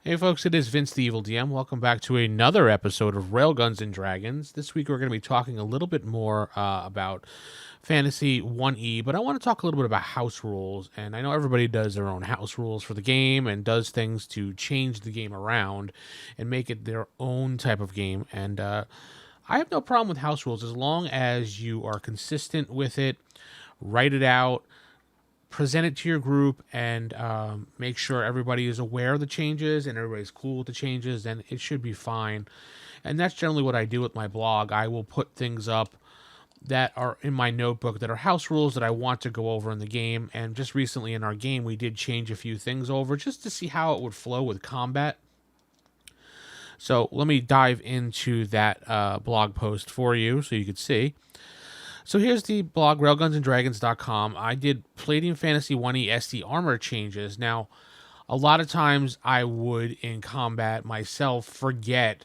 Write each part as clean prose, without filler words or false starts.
Hey folks, it is Vince the Evil DM. Welcome back to another episode of Railguns and Dragons. This week we're going to be talking a little bit more about Fantasy 1E, but I want to talk a little bit about house rules. And I know everybody does their own house rules for the game and does things to change the game around and make it their own type of game. And I have no problem with house rules as long as you are consistent with it, write it out, present it to your group, and make sure everybody is aware of the changes and everybody's cool with the changes, then it should be fine. And that's generally what I do with my blog. I will put things up that are in my notebook that are house rules that I want to go over in the game. And just recently in our game, we did change a few things over just to see how it would flow with combat. So let me dive into that blog post for you so you could see. So here's the blog, RailGunsandDragons.com. I did Palladium Fantasy 1E SD armor changes. Now, a lot of times I would, in combat myself, forget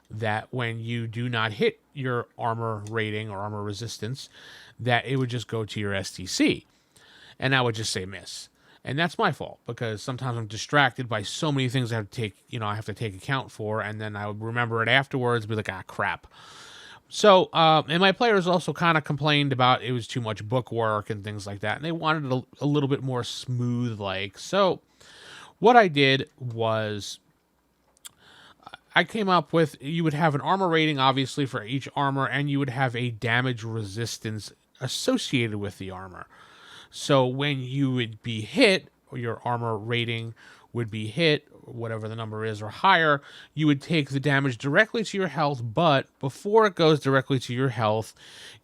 that when you do not hit your armor rating or armor resistance, that it would just go to your STC. And I would just say miss. And that's my fault, because sometimes I'm distracted by so many things I have to take account for, and then I would remember it afterwards, be like, crap. So, and my players also kind of complained about it was too much book work and things like that, and they wanted it a little bit more smooth-like. So, what I did was I came up with, you would have an armor rating, obviously, for each armor, and you would have a damage resistance associated with the armor. So, when you would be hit, or your armor rating would be hit, whatever the number is, or higher, you would take the damage directly to your health, but before it goes directly to your health,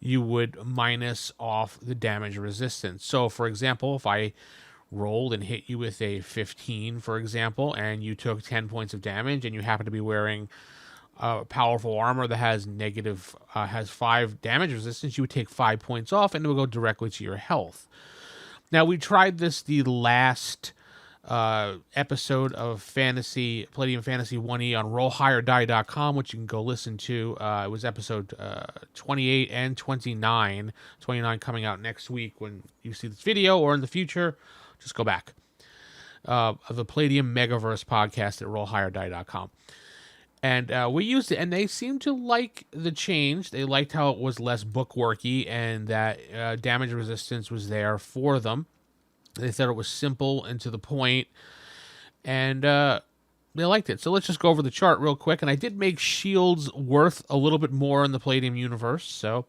you would minus off the damage resistance. So, for example, if I rolled and hit you with a 15, for example, and you took 10 points of damage, and you happen to be wearing powerful armor that has has 5 damage resistance, you would take 5 points off, and it would go directly to your health. Now, we tried this the last episode of Palladium Fantasy 1E on RollHigherDie.com, which you can go listen to. It was episode 28 and 29. 29 coming out next week when you see this video, or in the future, just go back. Of the Palladium Megaverse podcast at RollHigherDie.com. And we used it, and they seemed to like the change. They liked how it was less bookworky, and that damage resistance was there for them. They thought it was simple and to the point, and they liked it. So let's just go over the chart real quick. And I did make shields worth a little bit more in the Palladium universe. So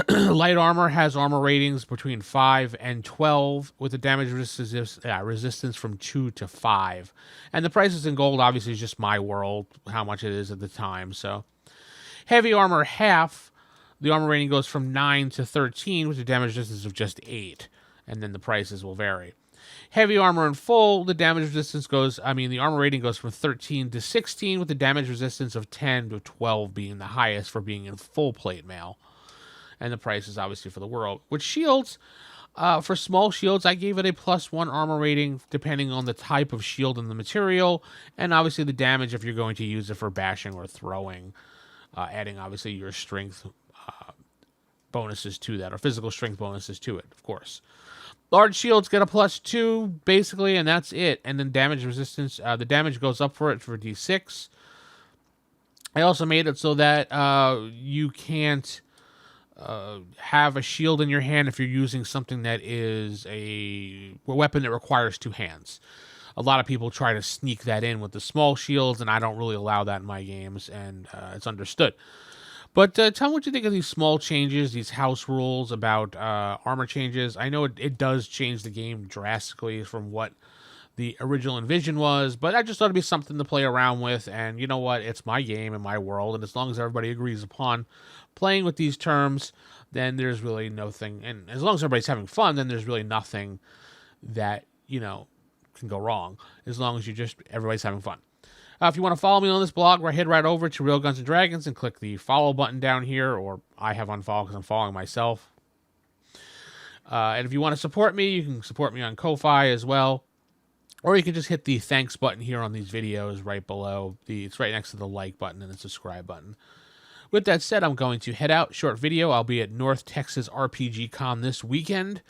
light armor has armor ratings between 5 and 12, with the damage resistance from 2 to 5. And the prices in gold, obviously, is just my world, how much it is at the time. So heavy armor half, the armor rating goes from 9 to 13, with a damage resistance of just 8. And then the prices will vary. Heavy armor in full, the armor rating goes from 13 to 16, with the damage resistance of 10 to 12 being the highest for being in full plate mail. And the price is obviously for the world. With shields, for small shields, I gave it a +1 armor rating, depending on the type of shield and the material, and obviously the damage if you're going to use it for bashing or throwing, adding obviously your strength bonuses to that, or physical strength bonuses to it, of course. Large shields get a +2, basically, and that's it. And then damage resistance, the damage goes up for D6. I also made it so that you can't have a shield in your hand if you're using something that is a weapon that requires 2 hands. A lot of people try to sneak that in with the small shields, and I don't really allow that in my games, and it's understood. But tell me what you think of these small changes, these house rules about armor changes. I know it does change the game drastically from what the original envision was, but I just thought it'd be something to play around with. And you know what? It's my game and my world, and as long as everybody agrees upon playing with these terms, then there's really nothing. And as long as everybody's having fun, then there's really nothing that, can go wrong, as long as everybody's having fun. If you want to follow me on this blog, head right over to Real Guns and Dragons and click the follow button down here, or I have unfollowed because I'm following myself. And if you want to support me, you can support me on Ko-Fi as well. Or you can just hit the thanks button here on these videos right below. It's right next to the like button and the subscribe button. With that said, I'm going to head out. Short video. I'll be at North Texas RPG Con this weekend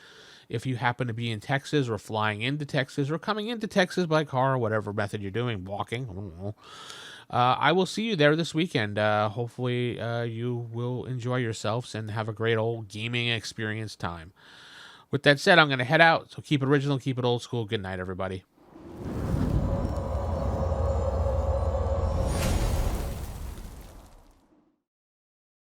If you happen to be in Texas or flying into Texas or coming into Texas by car or whatever method you're doing, walking, I don't know. I will see you there this weekend. Hopefully, you will enjoy yourselves and have a great old gaming experience time. With that said, I'm going to head out. So keep it original, keep it old school. Good night, everybody.